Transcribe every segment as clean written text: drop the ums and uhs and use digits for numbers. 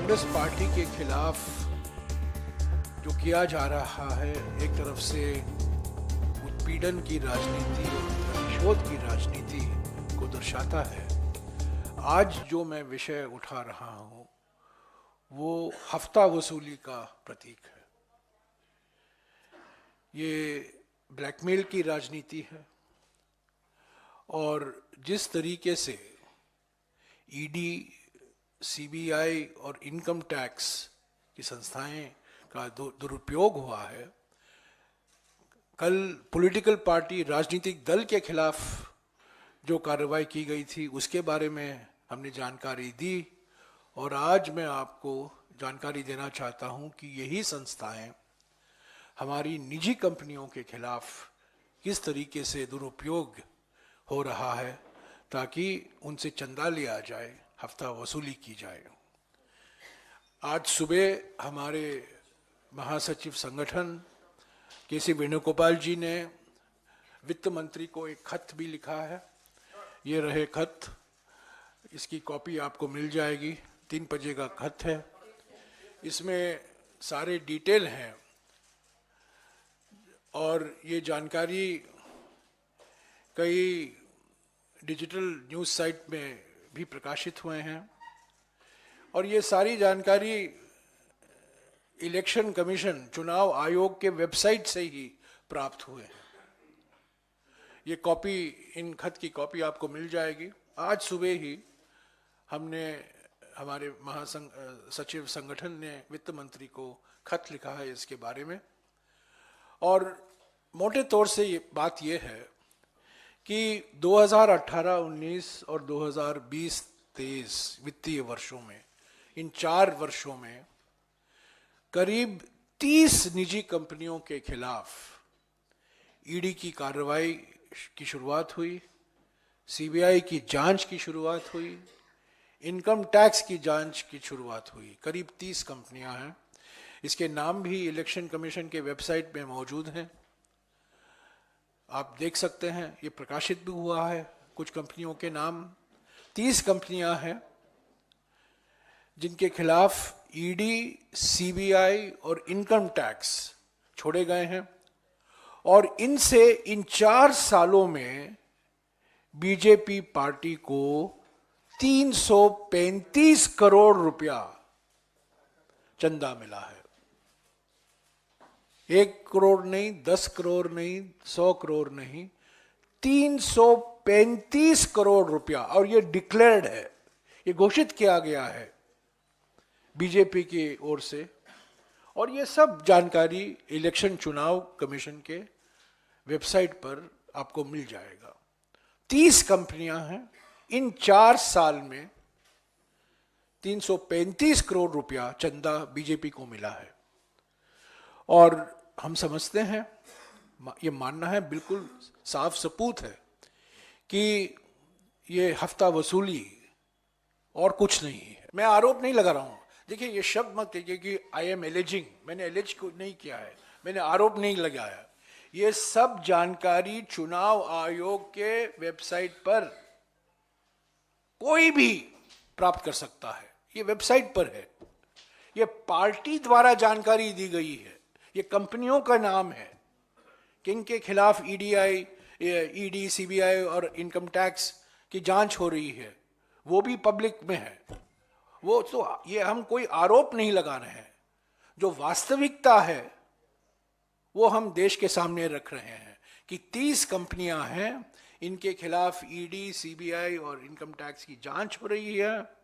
Congress party के खिलाफ जो किया जा रहा है, एक तरफ से उत्पीड़न की राजनीति और प्रतिशोध की राजनीति को दर्शाता है। आज जो मैं विषय उठा रहा हूं वो हफ्ता वसूली का प्रतीक है। ये ब्लैकमेल की राजनीति है और जिस तरीके से ईडी, सीबीआई और इनकम टैक्स की संस्थाएं का दुरुपयोग हुआ है। कल पॉलिटिकल पार्टी, राजनीतिक दल के खिलाफ जो कार्रवाई की गई थी उसके बारे में हमने जानकारी दी और आज मैं आपको जानकारी देना चाहता हूं कि यही संस्थाएं हमारी निजी कंपनियों के खिलाफ किस तरीके से दुरुपयोग हो रहा है ताकि उनसे चंदा लिया जाए, हफ्ता वसूली की जाए। आज सुबह हमारे महासचिव संगठन के.सी. वेणुगोपाल जी ने वित्त मंत्री को एक खत भी लिखा है। ये रहे खत, इसकी कॉपी आपको मिल जाएगी। 3 पेज का खत है, इसमें सारे डिटेल हैं और ये जानकारी कई डिजिटल न्यूज़ साइट में भी प्रकाशित हुए हैं और ये सारी जानकारी इलेक्शन कमीशन, चुनाव आयोग के वेबसाइट से ही प्राप्त हुए हैं। ये कॉपी, इन खत की कॉपी आपको मिल जाएगी। आज सुबह ही हमने, हमारे महासचिव संगठन ने वित्त मंत्री को खत लिखा है इसके बारे में और मोटे तौर से ये बात ये है कि 2018-19 और 2020-23 वित्तीय वर्षों में, इन 4 वर्षों में करीब 30 निजी कंपनियों के खिलाफ ईडी की कार्रवाई की शुरुआत हुई, सीबीआई की जांच की शुरुआत हुई, इनकम टैक्स की जांच की शुरुआत हुई। करीब 30 कंपनियां हैं। इसके नाम भी इलेक्शन कमीशन के वेबसाइट में मौजूद हैं, आप देख सकते हैं। ये प्रकाशित भी हुआ है कुछ कंपनियों के नाम। 30 कंपनियां हैं जिनके खिलाफ ईडी, सीबीआई और इनकम टैक्स छोड़े गए हैं और इनसे इन 4 सालों में बीजेपी पार्टी को 335 करोड़ रुपया चंदा मिला है। 1 करोड़ नहीं, 10 करोड़ नहीं, 100 करोड़ नहीं, 335 करोड़ रुपया। और ये डिक्लेयर्ड है, ये घोषित किया गया है बीजेपी की ओर से और ये सब जानकारी इलेक्शन चुनाव कमीशन के वेबसाइट पर आपको मिल जाएगा। 30 कंपनियां हैं। इन 4 साल में 335 करोड़ रुपया चंदा बीजेपी को मिला है और हम समझते हैं, ये मानना है, बिल्कुल साफ सबूत है कि ये हफ्ता वसूली और कुछ नहीं है। मैं आरोप नहीं लगा रहा हूं। देखिए, ये शब्द मत कहिए कि आई एम एलिजिंग। मैंने एलिज को नहीं किया है, मैंने आरोप नहीं लगाया। ये सब जानकारी चुनाव आयोग के वेबसाइट पर कोई भी प्राप्त कर सकता है। ये वेबसाइट पर है, ये पार्टी द्वारा जानकारी दी गई है, ये कंपनियों का नाम है कि इनके खिलाफ ईडी, सीबीआई और इनकम टैक्स की जांच हो रही है, वो भी पब्लिक में है। वो तो, ये हम कोई आरोप नहीं लगा रहे हैं, जो वास्तविकता है वो हम देश के सामने रख रहे हैं कि 30 कंपनियां हैं, इनके खिलाफ ईडी, सीबीआई और इनकम टैक्स की जांच हो रही है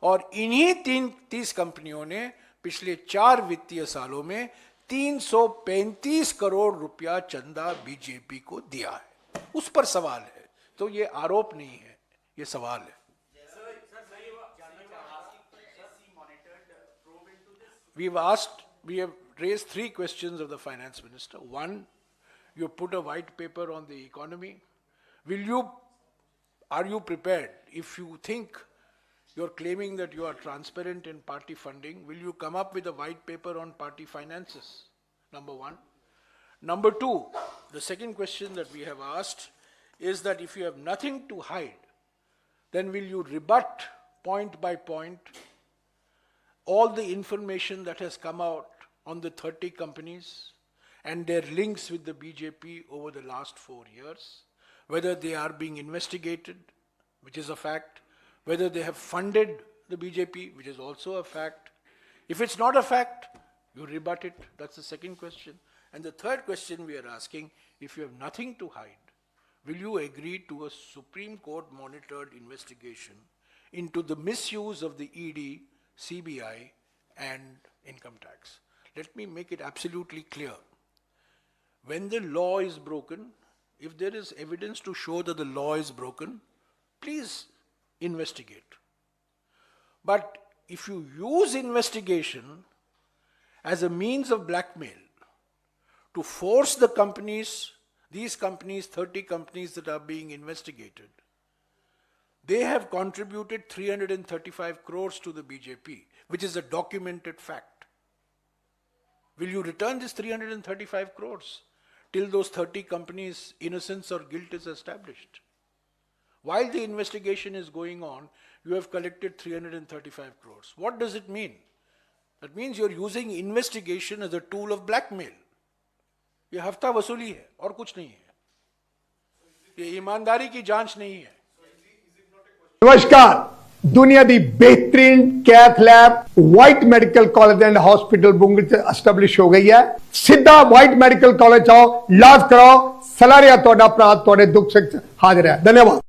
और इन्हीं 30 कंपनियों ने पिछले 4 वित्तीय सालों में 335 करोड़ रुपया चंदा बीजेपी को दिया है। उस पर सवाल है, तो ये आरोप नहीं है, ये सवाल है। We have raised 3 questions of the finance minister. One, you put a white paper on the economy. Are you prepared, if you think you're claiming that you are transparent in party funding, will you come up with a white paper on party finances? Number 1. Number 2, the second question that we have asked is that if you have nothing to hide, then will you rebut point by point all the information that has come out on the 30 companies and their links with the BJP over the last 4 years, whether they are being investigated, which is a fact, whether they have funded the BJP, which is also a fact. If it's not a fact, you rebut it. That's the second question. And the third question we are asking, if you have nothing to hide, will you agree to a Supreme Court monitored investigation into the misuse of the ED, CBI, and income tax? Let me make it absolutely clear. When the law is broken, if there is evidence to show that the law is broken, please investigate. But if you use investigation as a means of blackmail to force the companies, these companies, 30 companies that are being investigated, they have contributed 335 crores to the BJP, which is a documented fact. Will you return this 335 crores till those 30 companies' innocence or guilt is established? While the investigation is going on, you have collected 335 crores. What does it mean? That means you're using investigation as a tool of blackmail. ये हफ्ता वसूली है और कुछ नहीं है, ये ईमानदारी की जांच नहीं है। नमस्कार, दुनिया दी बेहतरीन कैथ लैब वाइट मेडिकल कॉलेज एंड हॉस्पिटल बुंगल से एस्टैब्लिश हो गई है। सीधा वाइट मेडिकल कॉलेज आओ, इलाज कराओ, सलाह रिया तोड़ा अपना तोड़े दुख से हाजिर है। धन्यवाद।